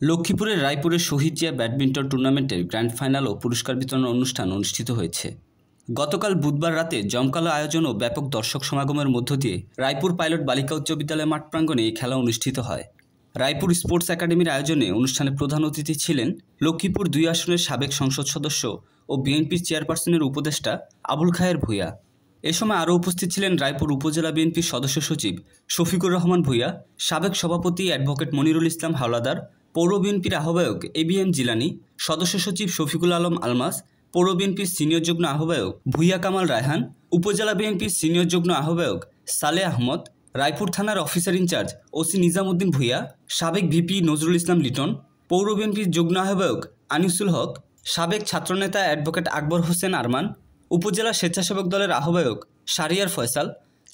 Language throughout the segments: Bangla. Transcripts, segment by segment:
লক্ষ্মীপুরের রায়পুরের শহীদ জিয়া ব্যাডমিন্টন টুর্নামেন্টের গ্র্যান্ড ফাইনাল ও পুরস্কার বিতরণ অনুষ্ঠান অনুষ্ঠিত হয়েছে। গতকাল বুধবার রাতে জমকালো আয়োজন ও ব্যাপক দর্শক সমাগমের মধ্য দিয়ে রায়পুর পাইলট বালিকা উচ্চ বিদ্যালয় মাঠ প্রাঙ্গণে এই খেলা অনুষ্ঠিত হয়। রায়পুর স্পোর্টস একাডেমির আয়োজনে অনুষ্ঠানে প্রধান অতিথি ছিলেন লক্ষ্মীপুর 2 আসনের সাবেক সংসদ সদস্য ও বিএনপির চেয়ারপারসনের উপদেষ্টা আবুল খায়ের ভূঁইয়া। এ সময় আরও উপস্থিত ছিলেন রায়পুর উপজেলা বিএনপির সদস্য সচিব শফিকুর রহমান ভূঁইয়া, সাবেক সভাপতি অ্যাডভোকেট মনিরুল ইসলাম হাওলাদার, পৌর বিএনপির আহ্বায়ক এবিএম জিলানি, সদস্য সচিব শফিকুল আলম আলমাস, পৌর বিএনপির সিনিয়র যুগ্ম আহ্বায়ক ভূঁইয়া কামাল রায়হান, উপজেলা বিএনপির সিনিয়র যুগ্ম আহ্বায়ক সালে আহমদ, রায়পুর থানার officer in charge OC Nizamuddin Bhuiyan, সাবেক ভিপি নজরুল ইসলাম লিটন, পৌর বিএনপির যুগ্ম আহ্বায়ক আনিসুল হক, সাবেক ছাত্রনেতা অ্যাডভোকেট আকবর হোসেন আরমান, উপজেলা স্বেচ্ছাসেবক দলের আহ্বায়ক শারিয়ার ফয়সাল,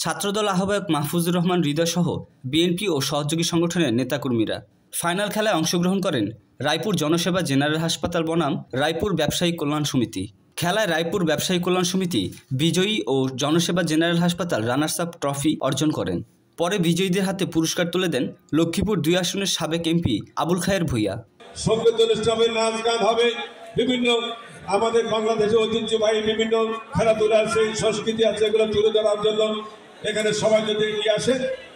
ছাত্রদল আহ্বায়ক মাহফুজুর রহমান হৃদয় সহ বিএনপি ও সহযোগী সংগঠনের নেতাকর্মীরা। ফাইনাল খেলায় অংশগ্রহণ করেন রায়পুর জনসেবা জেনারেল হাসপাতাল বনাম রায়পুর ব্যবসায়ী কল্যাণ সমিতি। খেলায় রায়পুর ব্যবসায়ী কল্যাণ সমিতি বিজয়ী ও জনসেবা জেনারেল হাসপাতাল রানার্স আপ ট্রফি অর্জন করেন। পরে বিজয়ীদের হাতে পুরস্কার তুলে দেন লক্ষ্মীপুর 2 আসনের সাবেক এমপি আবুল খায়ের ভূঁইয়া। সঙ্গীত অনুষ্ঠানে নাচ গান হবে, বিভিন্ন আমাদের বাংলাদেশে ঐতিহ্যবাহী বিভিন্ন খেলাধুলার সেই সংস্কৃতি আছে, এগুলো তুলে ধরার জন্য এখানে সবাই যদি এগিয়ে আসে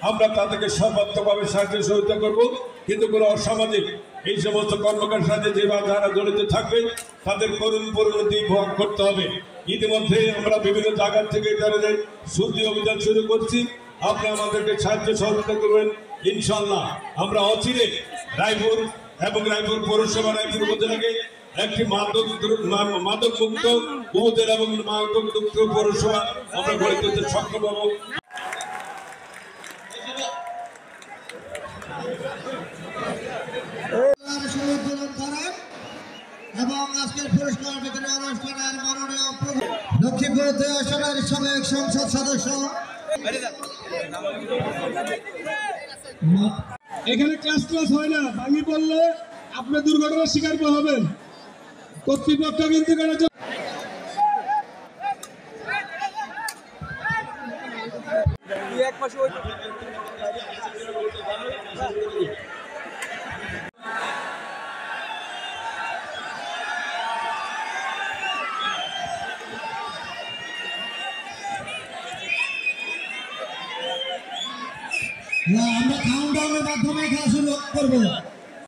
আমরা তাদেরকে সর্বাত্মকভাবে সাহায্য সহযোগিতা করব। কিন্তু কোনো অসামাজিক এই সমস্ত কর্মকাণ্ডের সাথে যেভাবে যারা জড়িত থাকবে তাদের করুণ পরিণতি ভোগ করতে হবে। ইতিমধ্যে আমরা বিভিন্ন জায়গা থেকে এই ধরনের শুদ্ধি অভিযান শুরু করছি, আপনি আমাদেরকে সাহায্য সহযোগিতা করবেন। ইনশাল্লাহ আমরা অচিরে রায়পুর এবং রায়পুর পৌরসভা রায়পুর উপজেলাকে একটি মাদক মুক্ত উপজেলা এবং মাদক মুক্ত পৌরসভা আমরা গড়ে তুলতে সক্ষম হব। এবং আজকের পুরস্কার বিতরণ অনুষ্ঠানের মাননীয় লক্ষ্মীপুর 2 আসনের সাবেক সংসদ সদস্য। এখানে ক্লাস হয় না, ভাঙি পড়লে আপনি দুর্ঘটনার শিকার হবেন। কর্তৃপক্ষ কিন্তু আমরা কাউন্টডাউনের মাধ্যমে খেলা শুরু করবো।